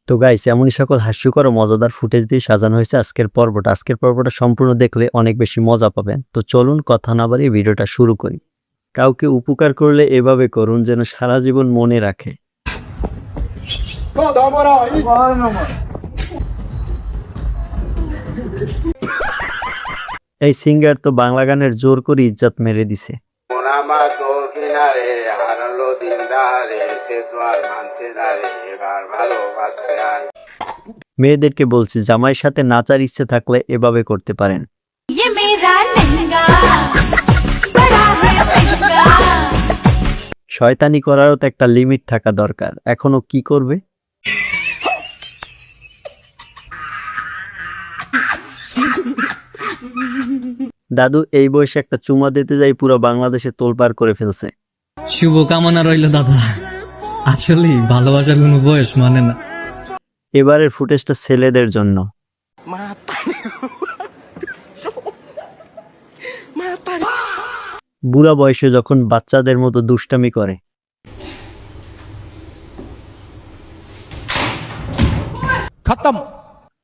তো গাইস, এমনই সকল হাস্যকর ও মজাদার ফুটেজ দিয়ে সাজানো হয়েছে আজকের পর্বটা। আজকের পর্বটা সম্পূর্ণ দেখলে অনেক বেশি মজা পাবেন। তো চলুন কথা না বাড়িয়ে ভিডিওটা শুরু করি। কাউকে উপকার করলে এভাবে করুন যেন সারা জীবন মনে রাখে। এই সিঙ্গার তো বাংলা গানের জোর করে ইজ্জত মেরে দিছে। মেয়েদেরকে বলছি, জামাইয়ের সাথে নাচার ইচ্ছে থাকলে এভাবে করতে পারেন। শয়তানি করারও তো একটা লিমিট থাকা দরকার। এখনো কি করবে? দাদু এই বয়সে একটা চুমা দিতে যাই পুরো বাংলাদেশে তোলপাড় করে ফেলছে। শুভকামনা রইল দাদা, আসলে ভালোবাসার কোনো বয়স মানে না। এবারের ফুটেজটা ছেলেদের জন্য। বুড়া বয়সে যখন বাচ্চাদের মতো দুষ্টামি করে। খতম।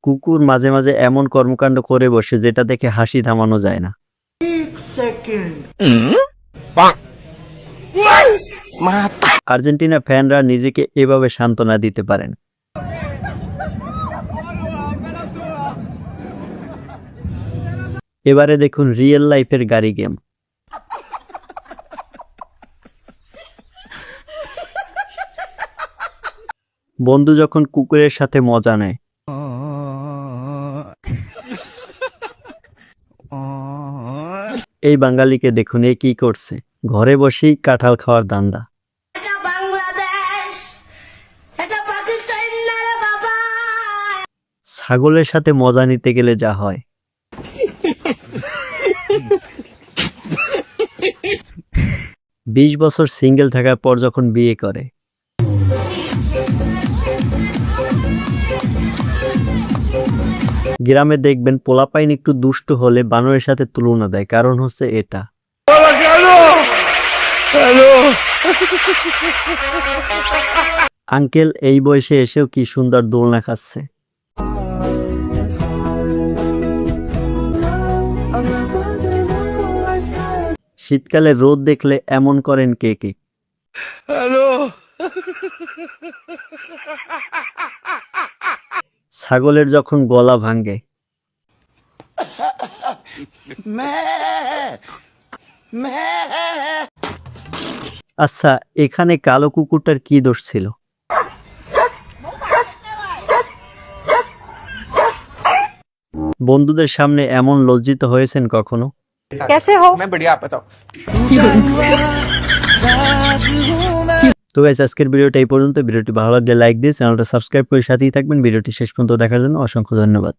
কুকুর মাঝে মাঝে এমন কর্মকাণ্ড করে বসে যেটা দেখে হাসি থামানো যায় না। আর্জেন্টিনা ফ্যানরা নিজেকে এভাবে সান্ত্বনা দিতে পারেন। এবারে দেখুন রিয়েল লাইফের গাড়ি গেম। বন্ধু যখন কুকুরের সাথে মজা নেয়। এই বাঙালিকে দেখুন, এ কি করছে, ঘরে বসেই কাঁঠাল খাওয়ার ধান্দা। ছাগলের সাথে মজা নিতে গেলে যা হয়। 20 বছর সিঙ্গেল থাকার পর যখন বিয়ে করে। গ্রামে দেখবেন পোলাপাইন একটু দুষ্ট হলে বানরের সাথে তুলনা দেয়, কারণ হচ্ছে এটা। আঙ্কেল এই বয়সে এসেও কি সুন্দর দোলনা খাচ্ছে। শীতকালে রোদ দেখলে এমন করেন কে কে? ছাগলের যখন গলা ভাঙে। আচ্ছা, এখানে কালো কুকুরটার কি দোষ ছিল? বন্ধুদের সামনে এমন লজ্জিত হয়েছেন কখনো? তো গাইস, আজকের ভিডিওটা এই পর্যন্ত। ভিডিওটি ভালো লাগলে লাইক দিয়ে চ্যানেলটা সাবস্ক্রাইব করে সাথেই থাকবেন। ভিডিওটি শেষ পর্যন্ত দেখার জন্য অসংখ্য ধন্যবাদ।